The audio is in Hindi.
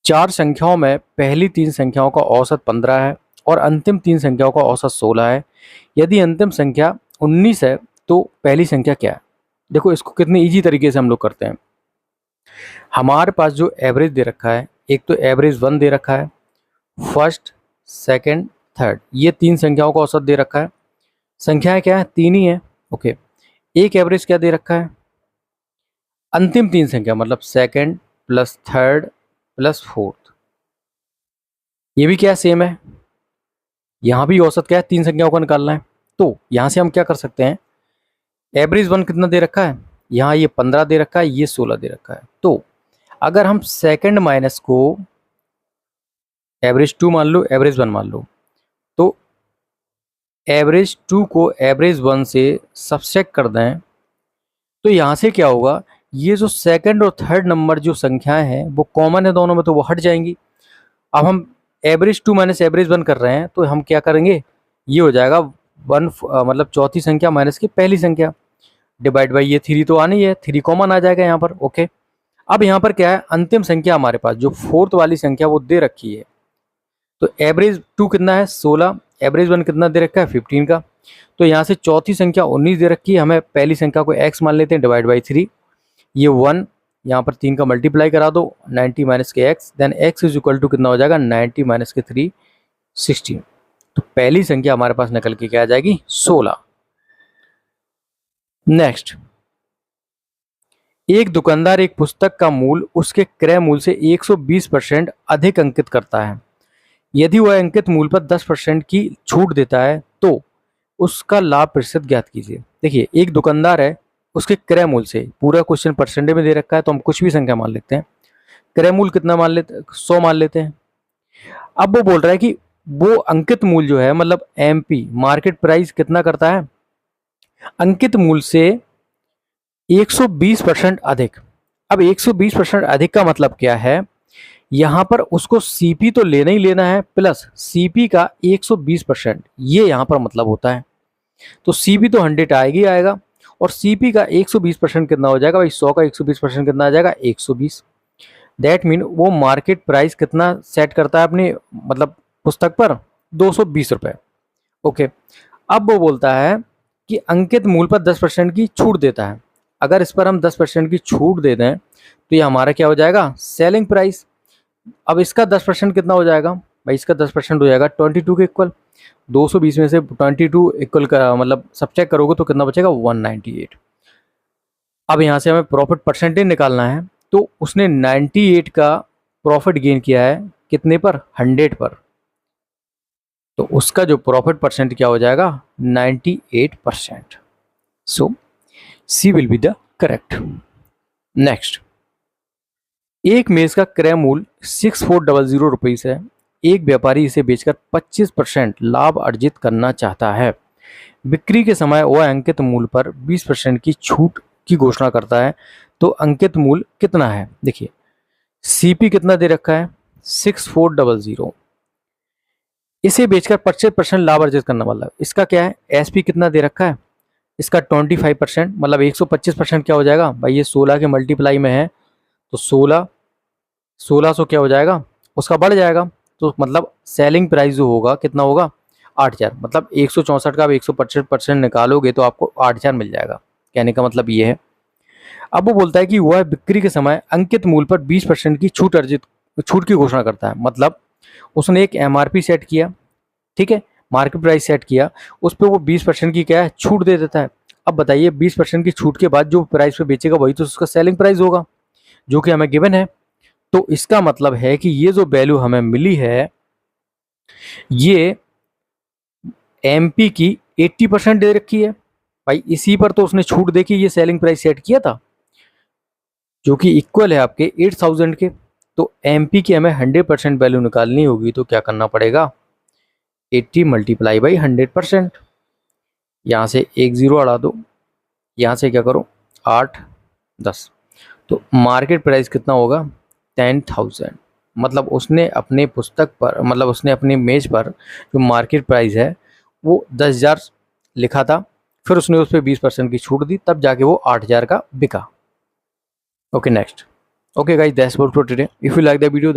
चार संख्याओं में पहली तीन संख्याओं का औसत 15 है और अंतिम तीन संख्याओं का औसत 16 है। यदि अंतिम संख्या 19 है तो पहली संख्या क्या है? देखो इसको कितनी इजी तरीके से हम लोग करते हैं। हमारे पास जो एवरेज दे रखा है, एक तो एवरेज 1 दे रखा है, फर्स्ट, सेकंड, थर्ड, ये तीन संख्याओं का औसत दे रखा है। संख्याएं क्या है? तीन ही है। ओके, एक एवरेज क्या दे रखा है? अंतिम तीन संख्या मतलब second plus third plus fourth, ये भी क्या सेम है। यहाँ भी औसत क्या है? तीन संख्याओं का निकालना है। तो यहाँ से हम क्या कर सकते हैं, एवरेज 1 कितना दे रखा है? यहाँ ये 15 दे रखा है, ये 16 दे रखा है। तो अगर हम सेकंड माइनस को एवरेज 2 मान लो, एवरेज 1 मान लो, तो एवरेज 2 को एवरेज 1 से सबट्रैक्ट कर दें तो यहाँ से क्या होगा, ये जो सेकंड और थर्ड नंबर जो संख्याएं हैं वो कॉमन है दोनों में, तो वो हट जाएंगी। अब हम एवरेज 2 माइनस एवरेज 1 कर रहे हैं तो हम क्या करेंगे, ये हो जाएगा 1 मतलब चौथी संख्या माइनस की पहली संख्या डिवाइड बाई ये 3 तो आनी है, 3 कॉमन आ जाएगा यहाँ पर। ओके, अब यहाँ पर क्या है, अंतिम संख्या हमारे पास जो फोर्थ वाली संख्या वो दे रखी है। तो एवरेज 2 कितना है? 16, एवरेज 1 कितना दे रखा है? 15 का। तो यहाँ से चौथी संख्या 19 दे रखी है, हमें पहली संख्या को x मान लेते हैं, डिवाइड बाई 3, ये 1, यहाँ पर 3 का मल्टीप्लाई करा दो, 90 माइनस के x, then x is equal to कितना हो जाएगा, 90 माइनस के 3, 16। तो पहली संख्या हमारे पास निकल के क्या आ जाएगी? 16। नेक्स्ट, एक दुकानदार एक पुस्तक का मूल्य उसके क्रय मूल्य से 120% अधिक अंकित करता है। यदि वह अंकित मूल्य पर 10% की छूट देता है तो उसका लाभ प्रतिशत ज्ञात कीजिए। देखिए, एक दुकानदार है, उसके क्रय मूल्य से, पूरा क्वेश्चन परसेंटेज में दे रखा है तो हम कुछ भी संख्या मान लेते हैं, क्रय मूल्य कितना मान लेते हैं? 100 मान लेते हैं। अब वो बोल रहा है कि वो अंकित मूल्य जो है, मतलब एमपी मार्केट प्राइस कितना करता है? अंकित मूल्य से 120% अधिक। अब 120% अधिक का मतलब क्या है, यहाँ पर उसको सीपी तो लेना ही लेना है, प्लस सीपी का 120%, ये यहाँ पर मतलब होता है। तो सीपी तो 100 आएगी आएगा, और सीपी का 120% कितना हो जाएगा भाई? 100 का 120% कितना आ जाएगा? 120। दैट मीन वो मार्केट प्राइस कितना सेट करता है अपने मतलब पुस्तक पर? 220 रुपये। ओके, अब वो बोलता है कि अंकित मूल्य पर 10% की छूट देता है। अगर इस पर हम 10% की छूट दे दें तो ये हमारा क्या हो जाएगा? Selling price. अब इसका 10% कितना हो जाएगा भाई? इसका 10% हो जाएगा 22 के इक्वल। 220 में से 22 इक्वल का मतलब सबट्रैक्ट करोगे तो कितना बचेगा? 198। अब यहाँ से हमें प्रॉफिट परसेंटेज निकालना है, तो उसने 98 का प्रॉफिट गेन किया है कितने पर? 100 पर। तो उसका जो प्रॉफिट परसेंट क्या हो जाएगा? 98%। So C will be the correct. Next, एक मेज का क्रय मूल्य 6400 रुपीस है। एक व्यापारी इसे बेचकर 25% लाभ अर्जित करना चाहता है। बिक्री के समय वह अंकित मूल्य पर 20% की छूट की घोषणा करता है, तो अंकित मूल्य कितना है? देखिए, सीपी कितना दे रखा है? 6400। इसे बेचकर 25% लाभ अर्जित करना, मतलब इसका क्या है? एसपी कितना दे रखा है? इसका 25%, मतलब 125% क्या हो जाएगा भाई? ये 16 के मल्टीप्लाई में है तो 1600 क्या हो जाएगा? उसका बढ़ जाएगा। तो मतलब सेलिंग प्राइस जो होगा कितना होगा? 8000। मतलब 164 का आप 125% निकालोगे तो आपको 8000 मिल जाएगा। कहने का मतलब ये है। अब वो बोलता है कि वह बिक्री के समय अंकित मूल्य पर 20% की छूट की घोषणा करता है। मतलब उसने एक एमआरपी सेट किया, ठीक है, मार्केट प्राइस सेट किया, उस पर वो 20% की क्या है? छूट दे देता है। अब बताइए, 20% की छूट के बाद जो प्राइस पे बेचेगा वही तो उसका सेलिंग प्राइस होगा, जो कि हमें गिवन है। तो इसका मतलब है कि ये जो वैल्यू हमें मिली है, ये एमपी की 80% दे रखी है भाई। इसी पर तो उसने छूट दे के ये सेलिंग प्राइस सेट किया था, जो कि इक्वल है आपके 8000 के। तो एमपी की हमें 100% वैल्यू निकालनी होगी, तो क्या करना पड़ेगा? 80 मल्टीप्लाई बाई 100%। यहाँ से एक जीरो हटा दो, यहाँ से क्या करो? 8 10। तो मार्केट प्राइस कितना होगा? 10,000। मतलब उसने अपने पुस्तक पर, मतलब उसने अपने मेज पर जो मार्केट प्राइस है वो 10,000 लिखा था, फिर उसने उस पर 20% की छूट दी, तब जाके वो 8,000 का बिका। Okay, next. Okay guys, that's all for today. If you like the video